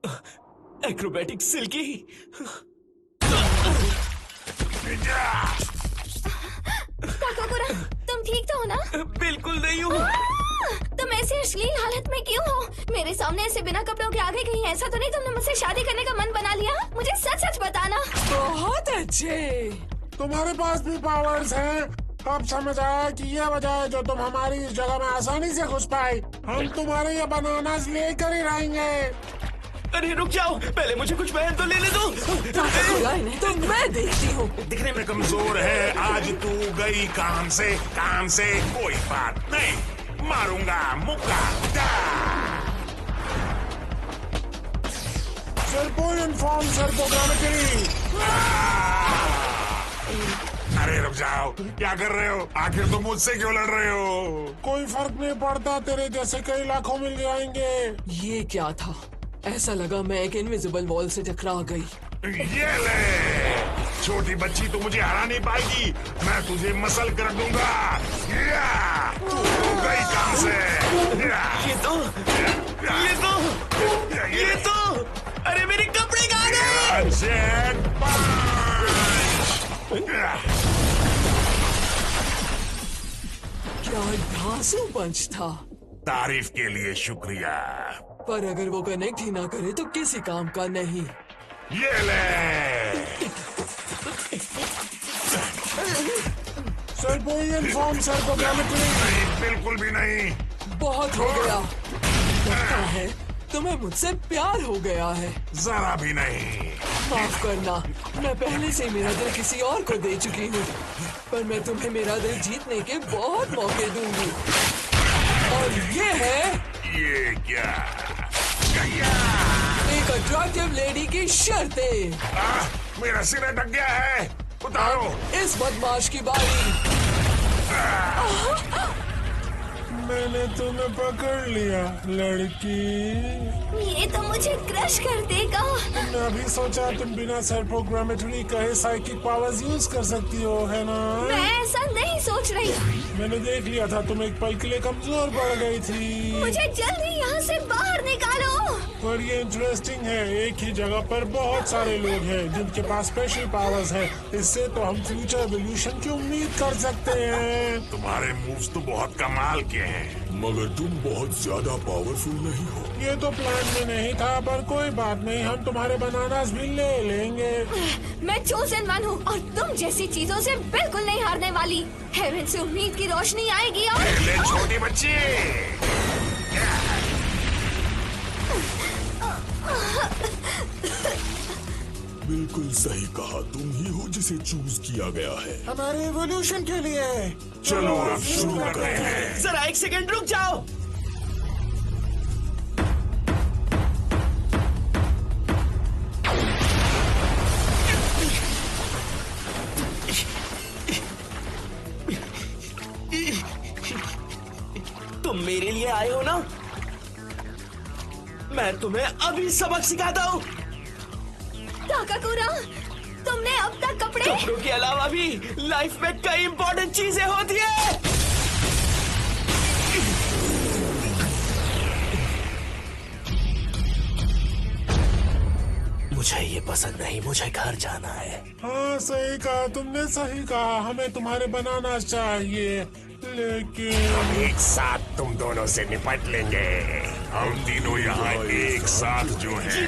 Acrobatic silkie. काकाकुरा, तुम ठीक तो हो ना? बिल्कुल नहीं हूँ। तुम ऐसे अश्लील हालत में क्यों हो? मेरे सामने ऐसे बिना कपड़ों के आगे कहीं ऐसा तो नहीं तुमने मुझसे शादी करने का मन बना लिया? मुझे सच सच बताना। बहुत अच्छे। तुम्हारे पास भी पावर्स हैं। अब समझ आया कि ये वजह है जो तुम हमारी इस जगह में आसानी से घुस पाए। हम तुम्हारे ये बनानास लेकर ही रहेंगे। अरे रुक जाओ, पहले मुझे कुछ पहन तो लेने दो। काकाकुरा, इन्हें तो मैं देखती हूँ। दिखने में कमजोर है, आज तू गई काम से कोई बात नहीं, मारूंगा मुक्का। सर्पो इन्फॉर्म सर्पोग्रामेटरी। अरे रुक जाओ, क्या कर रहे हो? आखिर तुम मुझसे क्यों लड़ रहे हो? कोई फर्क नहीं पड़ता, तेरे जैसे कई लाखों मिल जाएंगे। ये क्या था? ऐसा लगा मैं एक इनविजिबल वॉल से टकरा गई। ये ले, छोटी बच्ची तो मुझे हरा नहीं पाएगी, मैं तुझे मसल कर दूंगा। तू गई काम से। ये तो अरे मेरे कपड़े कहाँ गए? जेट क्या धांसू पंच था। तारीफ के लिए शुक्रिया। पर अगर वो कनेक्ट ही ना करे तो किसी काम का नहीं। ये ले, सर्पो इन्फॉर्म सर्पोग्रामेटरी। नहीं, बिल्कुल भी नहीं। बहुत हो गया। लगता है तुम्हें मुझसे प्यार हो गया है। जरा भी नहीं। माफ करना, मैं पहले से मेरा दिल किसी और को दे चुकी हूँ, पर मैं तुम्हें मेरा दिल जीतने के बहुत मौके दूंगी। और ये है ये क्या? एक अट्रैक्टिव लेडी की शर्तें। मेरा सिर ढक गया है, उतारो। इस बदमाश की बारी। मैंने तुम्हें पकड़ लिया लड़की। ये तो मुझे क्रश कर देगा। तुमने अभी सोचा तुम बिना सर्पोग्रामेटरी कहे साइकिक पावर्स यूज कर सकती हो, है ना? मैं ऐसा नहीं सोच रही। मैंने देख लिया था, तुम एक पल के लिए कमजोर पड़ गई थी। मुझे जल्दी यहाँ से बाहर निकालो। पर ये इंटरेस्टिंग है, एक ही जगह पर बहुत सारे लोग हैं जिनके पास स्पेशल पावर्स हैं। इससे तो हम फ्यूचर एवोल्यूशन की उम्मीद कर सकते हैं। तुम्हारे मूव्स तो बहुत कमाल के हैं, मगर तुम बहुत ज्यादा पावरफुल नहीं हो। ये तो प्लान में नहीं था, पर कोई बात नहीं, हम तुम्हारे बनानास भी ले लेंगे। मैं चोजन वन हूँ और तुम जैसी चीजों से बिल्कुल नहीं हारने वाली। हेवन से उम्मीद की रोशनी आएगी और ले छोटी बच्ची। बिल्कुल सही कहा, तुम ही हो जिसे चूज किया गया है हमारे एवोल्यूशन के लिए। चलो अब शुरू करते हैं। जरा एक सेकंड रुक जाओ। तुम मेरे लिए आए हो ना? मैं तुम्हें अभी सबक सिखाता हूँ। काकाकुरा, तुमने अब तक कपड़ों के अलावा भी लाइफ में कई इंपॉर्टेंट चीजें होती है। मुझे ये पसंद नहीं, मुझे घर जाना है। हाँ सही कहा, तुमने सही कहा, हमें तुम्हारे बनाना चाहिए, लेकिन एक साथ तुम दोनों से निपट लेंगे। हम तीनों यहाँ एक साथ जो हैं।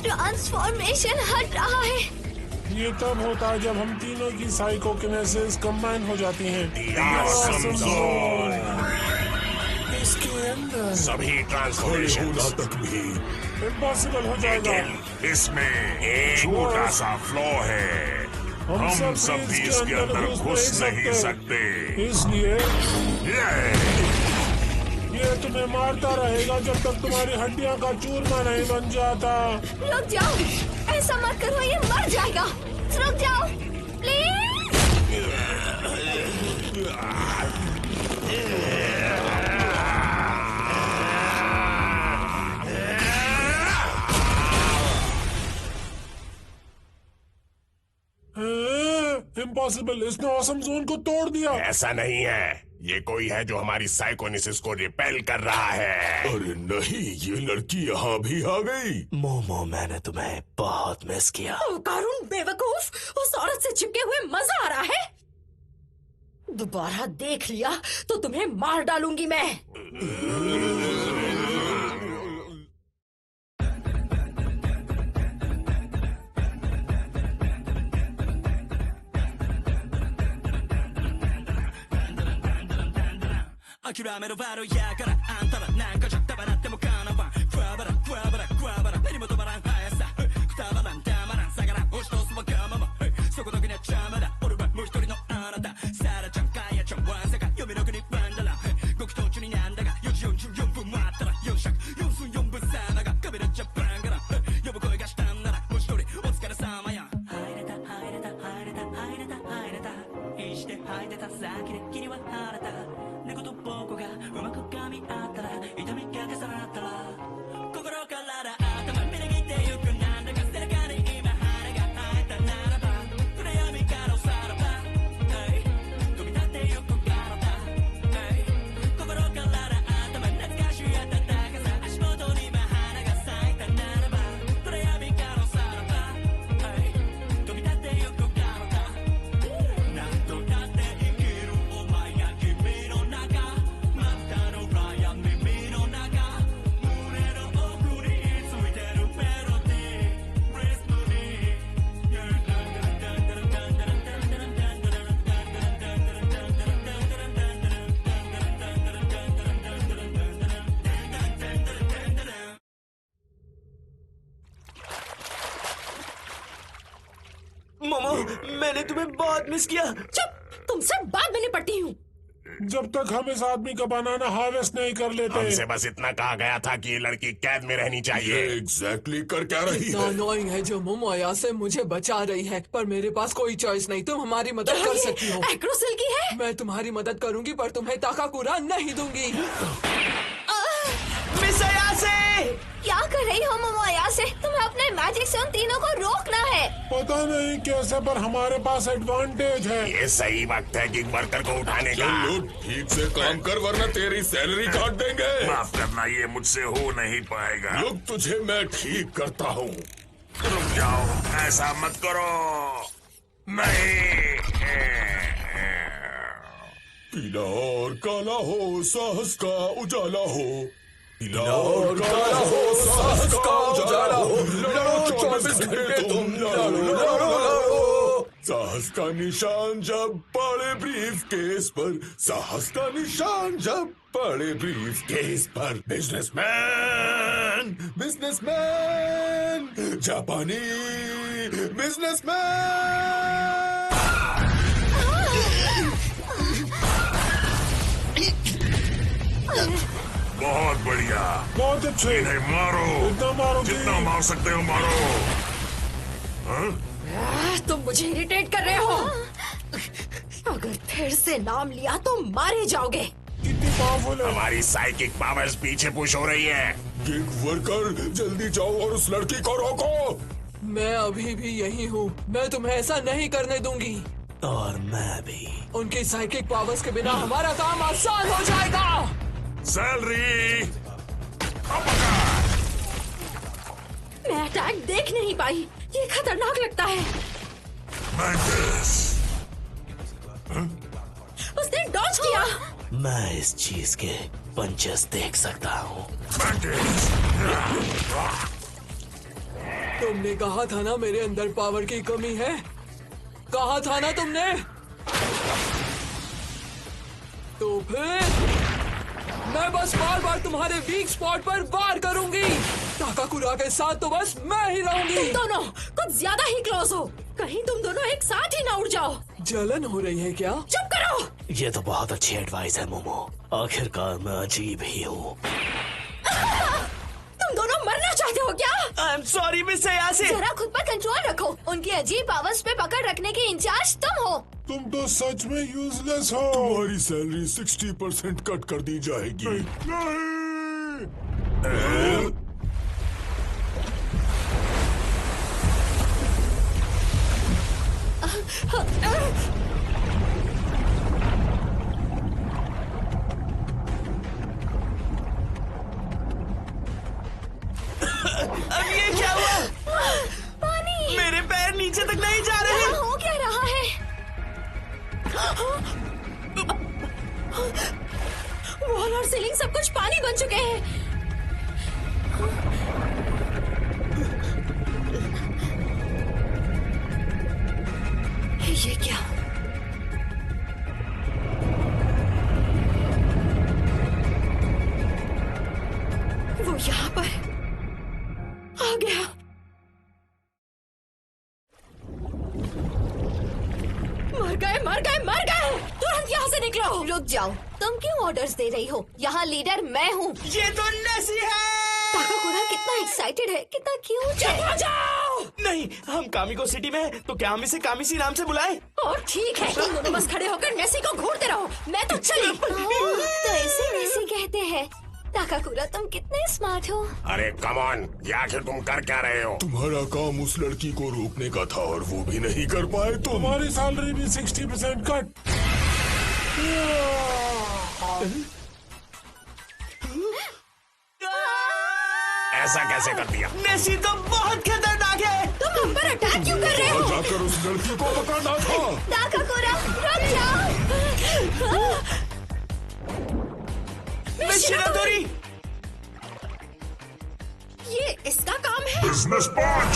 ट्रांसफॉर्मेशन हट रहा है। ये तब होता है जब हम तीनों की साइकोकिनेसिस कंबाइन हो जाती हैं। इसके अंदर सभी ट्रांसफॉर्मेशन होना तक भी इम्पॉसिबल हो जाएगा। लेकिन इसमें एक छोटा सा फ्लॉ है, हम सब भी इसके अंदर घुस नहीं सकते। इसलिए ये तुम्हें मारता रहेगा जब तक तुम्हारी हड्डियां का चूरमा नहीं बन जाता। रुक जाओ, ऐसा मत करो, ये मर जाएगा। रुक जाओ प्लीज। इम्पॉसिबल, इसने ऑसम जोन को तोड़ दिया। ऐसा नहीं है, ये कोई है जो हमारी साइकोनिसिस को रिपेल कर रहा है। अरे नहीं, ये लड़की यहाँ भी आ गई। मोमो, मैंने तुम्हें बहुत मिस किया। ओ कारून बेवकूफ, उस औरत से चिपके हुए मजा आ रहा है। दोबारा देख लिया तो तुम्हें मार डालूंगी मैं।諦めろバロやからあんたらなんかじゃたばなってもかなわんクワバラクワバラクワバラ目にも止まらん速さくたばらんたまらん下がらん押し通すわがままそこだけには邪魔だ俺はもう一人のあなたサラちゃんカヤちゃんわんさか読みの国ワンダラごき途中になんだが4時44分待ったら4尺4分4分さながカメラジャパンから呼ぶ声がしたんならもう一人お疲れ様や入れた入れた入れた入れた入れたいして吐いてた先で君は晴れた猫と僕がうまく噛み合ったら痛みが重なったら心から頭みなぎってゆくなんだか背中に今羽が生えたならば暗闇からおさらば飛び立ってゆく体心から頭懐かしい暖かさ足元に今花が咲いたならば暗闇からおさらば飛び立ってゆく体なんとだって生きるお前が君の中またの暗闇耳の中胸の奥についてるメロディー Breathe to me मोमो, मैंने तुम्हें बहुत मिस किया। चुप, तुमसे बाद में निपटती हूँ। जब तक हम इस आदमी का बनाना हार्वेस्ट नहीं कर लेते। हमसे बस इतना कहा गया था कि ये लड़की कैद में रहनी चाहिए। एग्जैक्टली कर क्या रही इतना है? अनोइंग है जो मोमो यहाँ से मुझे बचा रही है, पर मेरे पास कोई चॉइस नहीं। तुम हमारी मदद कर सकती हो। एक्रोसिल की है। मैं तुम्हारी मदद करूंगी, पर तुम्हें ताकाकुरा नहीं दूंगी। मिस अयासे! क्या कर रही हो मोमोया से? तुम्हें अपने मैजिक से उन तीनों को रोकना है। पता नहीं कैसे, पर हमारे पास एडवांटेज है। ये सही वक्त है किंग वर्कर को उठाने का। चलो ठीक से काम कर वरना तेरी सैलरी काट देंगे। माफ करना, ये मुझसे हो नहीं पाएगा। लोग तुझे मैं ठीक करता हूँ। रुक जाओ, ऐसा मत करो। नहीं। पीला और काला हो, साहस का उजाला हो। पीला और काला हो, साहस का उजाला हो। लड़ो 24 घंटे तुम, लड़ो। साहस का निशान जब पड़े ब्रीफ केस पर, साहस का निशान जब पड़े ब्रीफ केस पर। बिजनेसमैन, बिजनेसमैन, जापानी बिजनेसमैन। बहुत बढ़िया, बहुत अच्छे। इन्हें मारो, इतना मारो कि- जितना मार सकते हो मारो। तुम मुझे इरिटेट कर रहे हो। अगर फिर से नाम लिया तो मारे जाओगे। कितनी पावरफुल है। हमारी साइकिक पावर्स पीछे पुश हो रही है। किंग वर्कर, जल्दी जाओ और उस लड़की को रोको। मैं अभी भी यही हूँ। मैं तुम्हें ऐसा नहीं करने दूंगी। और मैं भी। उनकी साइकिक पावर्स के बिना हमारा काम आसान हो जाएगा। सैलरी, मैं अटैक देख नहीं पाई। ये खतरनाक लगता है। उसने डॉज किया। मैं इस चीज के पंचेस देख सकता हूँ। तुमने कहा था ना मेरे अंदर पावर की कमी है। कहा था ना तुमने। तो फिर मैं बस बार बार तुम्हारे वीक स्पॉट पर वार करूंगी। ताकाकुरा के साथ तो बस मैं ही रहूंगी। तुम दोनों कुछ ज्यादा ही क्लोज हो। कहीं तुम दोनों एक साथ ही ना उड़ जाओ। जलन हो रही है क्या? चुप करो। ये तो बहुत अच्छी एडवाइस है मोमो। आखिरकार मैं अजीब ही हूँ। तुम दोनों मरना चाहते हो क्या? I am sorry miss Ayase. जरा खुद पर कंट्रोल रखो। उनकी अजीब पावर्स पे पकड़ रखने के इंचार्ज तुम हो। तुम तो सच में यूजलेस हो। तुम्हारी सैलरी 60% कट कर दी जाएगी। अब ये क्या हुआ? पानी। मेरे पैर नीचे तक नहीं जा रहे। यहाँ हो क्या रहा है? वॉल और सीलिंग सब कुछ पानी बन चुके हैं। ये क्या? वो यहाँ पर आ गया। मर गए, मर गए, मर गए! तुरंत यहाँ से निकलो। रुक जाओ, तुम क्यों ऑर्डर्स दे रही हो? यहाँ लीडर मैं हूँ। ये तो नेसी है। ताकाकुरा कितना एक्साइटेड है, कितना क्यूट है। जाओ। नहीं, हम कामिको सिटी में हैं, तो क्या हम इसे कामिसी नाम से बुलाएं? और ठीक है, तुम दोनों बस खड़े होकर नेसी को घूरते रहो। मैं तो चली। तो ऐसे नेसी कहते हैं। ताकाकुरा तुम कितने स्मार्ट हो। अरे कम ऑन, ये आखिर तुम कर क्या रहे हो? तुम्हारा काम उस लड़की को रोकने का था और वो भी नहीं कर पाए तुम। तुम्हारी सैलरी भी 60% कट। ऐसा कैसे कर दिया? नेसी तो बहुत खतरनाक है। तुम हम पर अटैक क्यों कर रहे हो? जाकर उस लड़की को पकड़ना था। ताकाकुरा रुक जाओ। शिरादोरी, ये इसका काम है। बिजनेस पंच।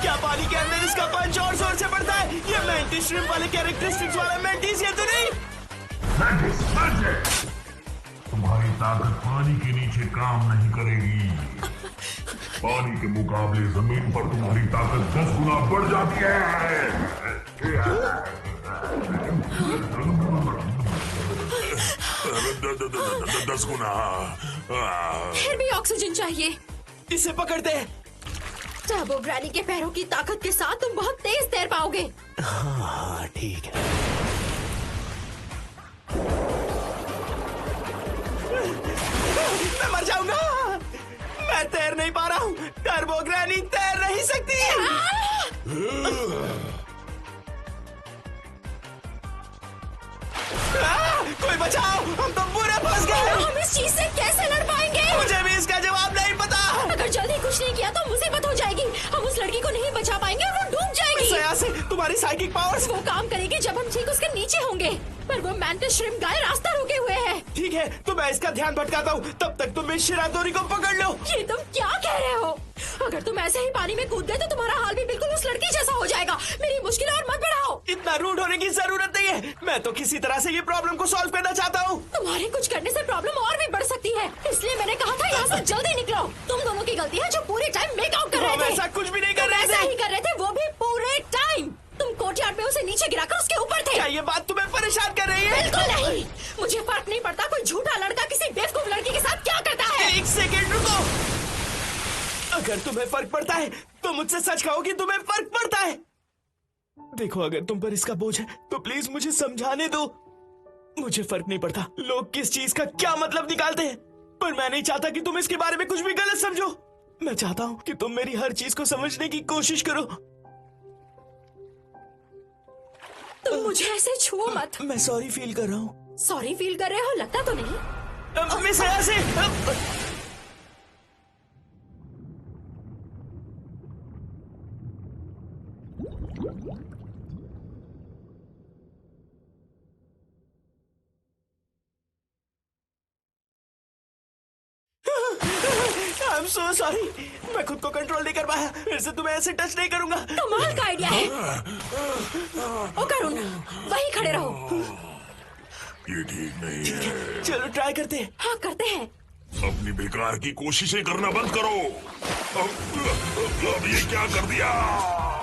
क्या पानी के अंदर इसका पंच और जोर से पड़ता है? ये मेंटिस श्रिम्प वाले कैरेक्टरिस्टिक्स वाला मेंटिस ये तो नहीं? तुम्हारी ताकत पानी के नीचे काम नहीं करेगी। पानी के मुकाबले जमीन पर तुम्हारी ताकत 10 गुना बढ़ जाती है। 10 गुना। फिर भी ऑक्सीजन चाहिए। इसे पकड़ते हैं। टर्बो ग्रैनी के पैरों की ताकत के साथ तुम बहुत तेज तैर पाओगे। हाँ ठीक है। मैं मर जाऊंगा। मैं तैर नहीं पा रहा हूँ। टर्बो ग्रैनी तैर नहीं सकती। कोई बचाओ, हम तो पूरे फंस गए। हम इस चीज से कैसे लड़ पाएंगे? मुझे भी इसका जवाब नहीं पता। अगर जल्दी कुछ नहीं किया तो मुसीबत हो जाएगी। हम उस लड़की को नहीं बचा पाएंगे और वो डूब जाएगी। से तुम्हारी साइकिक पावर्स वो काम करेगी जब हम ठीक उसके नीचे होंगे, पर वो मेंटिस श्रिम्प गाय रास्ता रोके हुए है। ठीक है, तो मैं इसका ध्यान भटकाता हूँ। तब तक तुम इस शिरादोरी को पकड़ लो। ये तुम क्या कह रहे हो? अगर तुम ऐसे ही पानी में कूद गए तो तुम्हारा हाल भी बिल्कुल उस लड़की जैसा हो जाएगा। मेरी मुश्किल और मत बढ़ाओ। इतना रूड होने की जरूरत नहीं है। मैं तो किसी तरह से ये प्रॉब्लम को सॉल्व करना चाहता हूँ। तुम्हारे कुछ करने से प्रॉब्लम और भी बढ़ सकती है, इसलिए मैंने कहा था यहाँ से जल्दी निकलो। तुम दोनों की गलती है जो पूरे टाइम मेकआउट कर रहे हम थे। ऐसा कुछ भी नहीं कर रहे ऐसा थे। ही कर रहे थे, वो भी पूरे टाइम। तुम कोर्टयार्ड में उसे नीचे गिराकर उसके ऊपर थे। क्या ये बात तुम्हें परेशान कर रही है? बिल्कुल नहीं। मुझे फर्क नहीं पड़ता कोई झूठा लड़का किसी बेवकूफ लड़की के साथ क्या करता है। एक सेकेंड रुको। अगर तुम्हें फर्क पड़ता है तो मुझसे सच कहो कि तुम्हें फर्क पड़ता है। देखो, अगर तुम पर इसका बोझ है तो प्लीज मुझे समझाने दो। मुझे फर्क नहीं पड़ता लोग किस चीज का क्या मतलब निकालते हैं, पर मैं नहीं चाहता कि तुम इसके बारे में कुछ भी गलत समझो। मैं चाहता हूँ कि तुम मेरी हर चीज को समझने की कोशिश करो। तुम मुझे ऐसे छुओ मत। मैं सॉरी फील कर रहा हूँ। सॉरी फील कर रहे हो? लगता तो नहीं। मिस ऐसे I'm so sorry. मैं खुद को कंट्रोल नहीं कर पाया। फिर से तुम्हें ऐसे टच नहीं करूंगा। कमाल का आइडिया है। ओ करुण, वहीं खड़े रहो। ये ठीक नहीं है। चलो ट्राई करते हैं। हाँ करते हैं। अपनी बेकार की कोशिशें करना बंद करो। अब ये क्या कर दिया?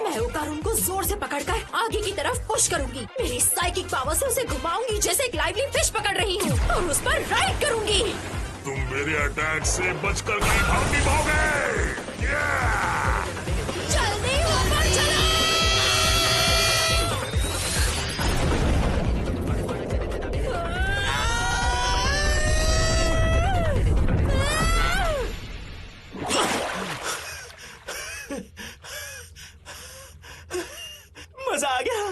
मैं ओकारुन को जोर से पकड़कर आगे की तरफ पुश करूंगी। मेरी साइकिक पावर से उसे घुमाऊंगी जैसे एक लाइवली फिश पकड़ रही हूँ और उस पर राइड करूंगी। तुम मेरे अटैक से बचकर कहीं भाग नहीं पाओगे। जल्दी ऊपर चलो। मजा आ गया।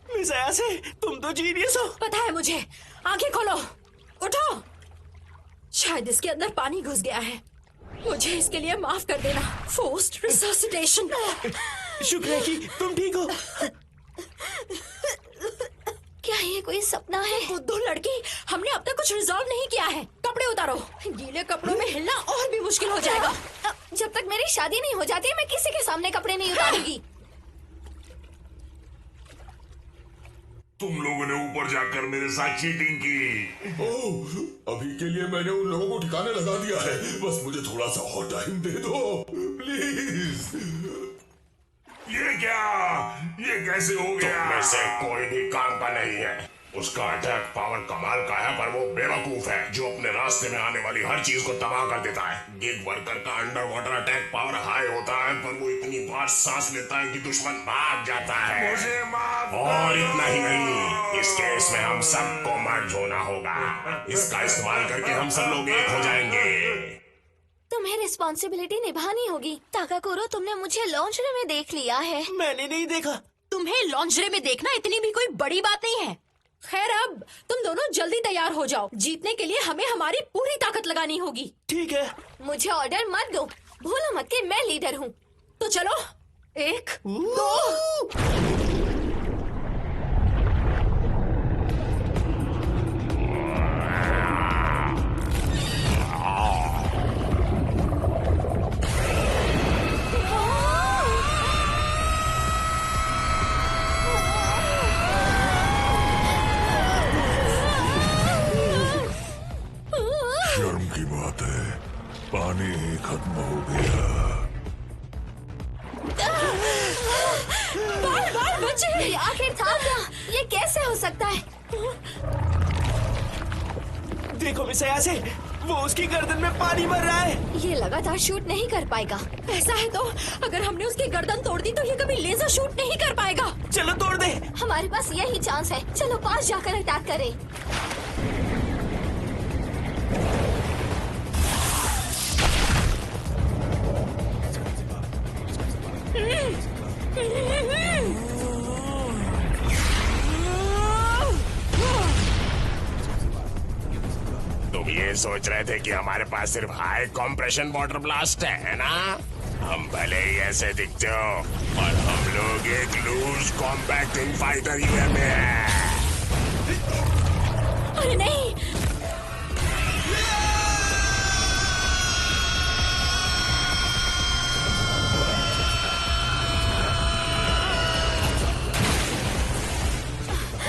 मिस ऐसे तुम तो जीनियस हो। पता है मुझे। आंखें खोलो, उठो। शायद इसके अंदर पानी घुस गया है। मुझे इसके लिए माफ कर देना। Forced resuscitation. शुक्र है कि तुम ठीक हो। क्या ये कोई सपना है? बुद्धू लड़की, हमने अब तक कुछ रिजॉल्व नहीं किया है। कपड़े उतारो। गीले कपड़ों में हिलना और भी मुश्किल हो जाएगा। जब तक मेरी शादी नहीं हो जाती मैं किसी के सामने कपड़े नहीं उतारूंगी। तुम लोगों ने ऊपर जाकर मेरे साथ चीटिंग की। ओह, अभी के लिए मैंने उन लोगों को ठिकाने लगा दिया है। बस मुझे थोड़ा सा और टाइम दे दो प्लीज। ये क्या? ये कैसे हो गया? तुम में से कोई भी काम का नहीं है। उसका अटैक पावर कमाल का है, पर वो बेवकूफ है जो अपने रास्ते में आने वाली हर चीज को तबाह कर देता है। गिग वर्कर का under water attack power high होता है, पर वो इतनी बार सांस लेता है कि दुश्मन भाग जाता है। मुझे माफ और इतना ही नहीं, इस केस में हम सबको मर्ज होना होगा। इसका इस्तेमाल करके हम सब लोग एक हो जाएंगे। तुम्हें रिस्पॉन्सिबिलिटी निभानी होगी। ताकाकुरो, तुमने मुझे लॉन्जरे में देख लिया है। मैंने नहीं देखा। तुम्हें लॉन्जरे में देखना इतनी भी कोई बड़ी बात नहीं है। खैर, अब तुम दोनों जल्दी तैयार हो जाओ। जीतने के लिए हमें हमारी पूरी ताकत लगानी होगी। ठीक है। मुझे ऑर्डर मत दो। भूलो मत कि मैं लीडर हूँ। तो चलो, 1, 2। शर्म की बात है, पानी ही खत्म हो गया। बार बचे। ये आखिर था क्या? ये कैसे हो सकता है? देखो मिस अयासे, वो उसकी गर्दन में पानी भर रहा है। ये लगातार शूट नहीं कर पाएगा। ऐसा है तो अगर हमने उसकी गर्दन तोड़ दी तो ये कभी लेजर शूट नहीं कर पाएगा। चलो तोड़ दे। हमारे पास यही चांस है। चलो पास जाकर अटैक करें। तुम ये सोच रहे थे कि हमारे पास सिर्फ हाई कॉम्प्रेशन वाटर ब्लास्ट है ना? हम भले ही ऐसे दिखते हो, और हम लोग एक लूज कॉम्पैक्टिंग फाइटर यूएम में है। अरे नहीं,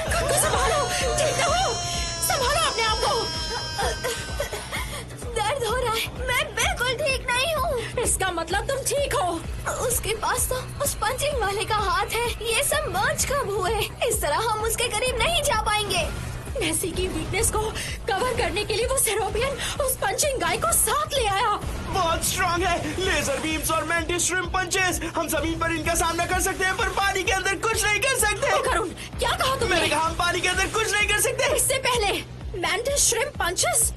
खुद को संभालो। ठीक हो, संभालो अपने आप को। दर्द हो रहा है। मैं बिल्कुल ठीक नहीं हूँ। इसका मतलब तुम ठीक हो। उसके पास तो उस पंचिंग वाले का हाथ है। ये सब मर्ज कब हुए? इस तरह हम उसके करीब नहीं जा पाएंगे। नेसी की वीकनेस को कवर करने के लिए वो सेरोबियन उस पंचिंग गाय को साथ ले आया। बहुत स्ट्रांग है। लेजर बीम्स और मैंटिस श्रिम्प पंचेस। हम जमीन पर इनका सामना कर सकते हैं, पर पानी के अंदर कुछ नहीं कर सकते। करुण, क्या कहा तुमने? मैंने कहा हम पानी के अंदर कुछ नहीं कर सकते। इससे पहले मैंटिस श्रिम्प पंचेस।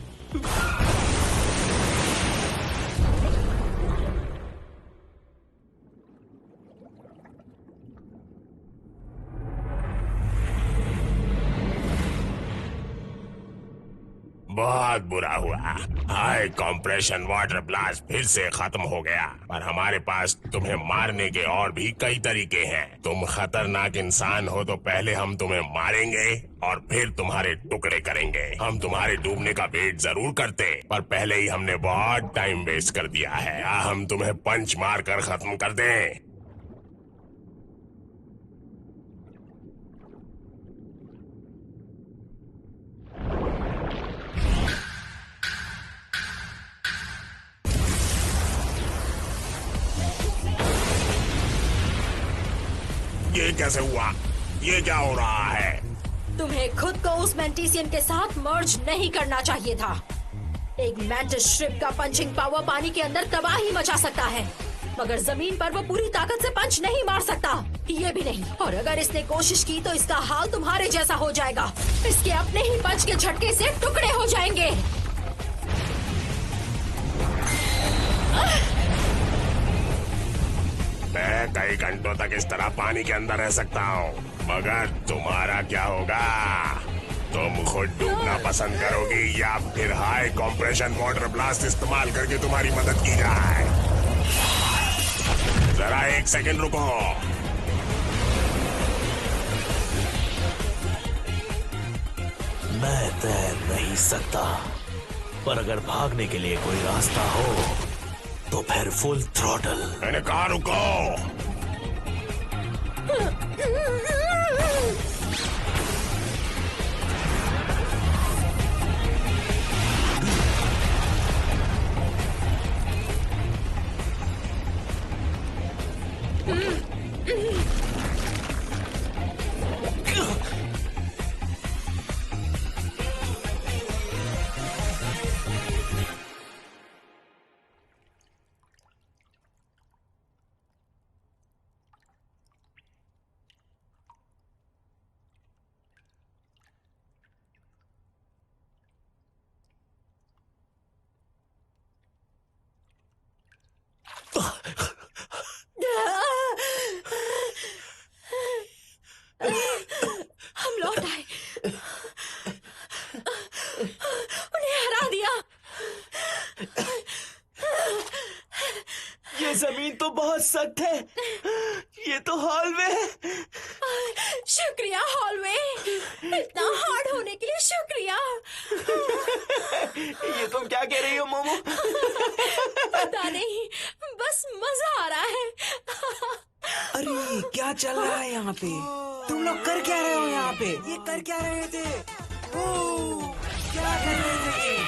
बहुत बुरा हुआ। हाई कॉम्प्रेशन वाटर ब्लास्ट फिर से खत्म हो गया, पर हमारे पास तुम्हें मारने के और भी कई तरीके हैं। तुम खतरनाक इंसान हो तो पहले हम तुम्हें मारेंगे और फिर तुम्हारे टुकड़े करेंगे। हम तुम्हारे डूबने का वेट जरूर करते, पर पहले ही हमने बहुत टाइम वेस्ट कर दिया है। हम तुम्हें पंच मार कर खत्म कर दें। ये कैसे हुआ? ये क्या हो रहा है? तुम्हें खुद को उस मैंटिसियन के साथ मर्ज नहीं करना चाहिए था। एक मैंटिस श्रिप का पंचिंग पावर पानी के अंदर तबाही मचा सकता है, मगर जमीन पर वो पूरी ताकत से पंच नहीं मार सकता। ये भी नहीं। और अगर इसने कोशिश की तो इसका हाल तुम्हारे जैसा हो जाएगा। इसके अपने ही पंच के झटके से टुकड़े हो जाएंगे। मैं कई घंटों तक इस तरह पानी के अंदर रह सकता हूँ, मगर तुम्हारा क्या होगा? तुम खुद डूबना पसंद करोगी या फिर हाई कॉम्प्रेशन वाटर ब्लास्ट इस्तेमाल करके तुम्हारी मदद की जाए? जरा 1 सेकंड रुको। मैं तैर नहीं सकता, पर अगर भागने के लिए कोई रास्ता हो तो फिर फुल थ्रॉटल। मैंने कहा रुको। हम लौट आए, उन्हें हरा दिया। ये जमीन तो बहुत सख्त है। ये तो हॉलवे है। शुक्रिया हॉलवे, इतना हार्ड होने के लिए शुक्रिया। ये तुम क्या कह रही हो मोमो? पता नहीं, बस मजा आ रहा है। अरे क्या चल रहा है यहाँ पे? तुम लोग कर क्या रहे हो यहाँ पे? ये कर क्या रहे थे? ओ, क्या कर रहे थे ये?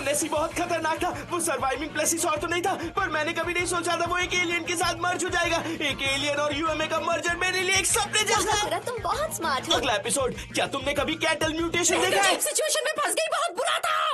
नेसी बहुत खतरनाक था। वो सर्वाइविंग प्लेसिसॉर तो नहीं था, पर मैंने कभी नहीं सोचा था वो एक एलियन के साथ मर्ज हो जाएगा। एक एलियन और यूएमए का मर्जर मेरे लिए एक सपने जैसा है। तुम बहुत स्मार्ट हो। अगला एपिसोड, क्या तुमने कभी कैटल म्यूटेशन देखा है? सिचुएशन में फंस गई, बहुत बुरा था।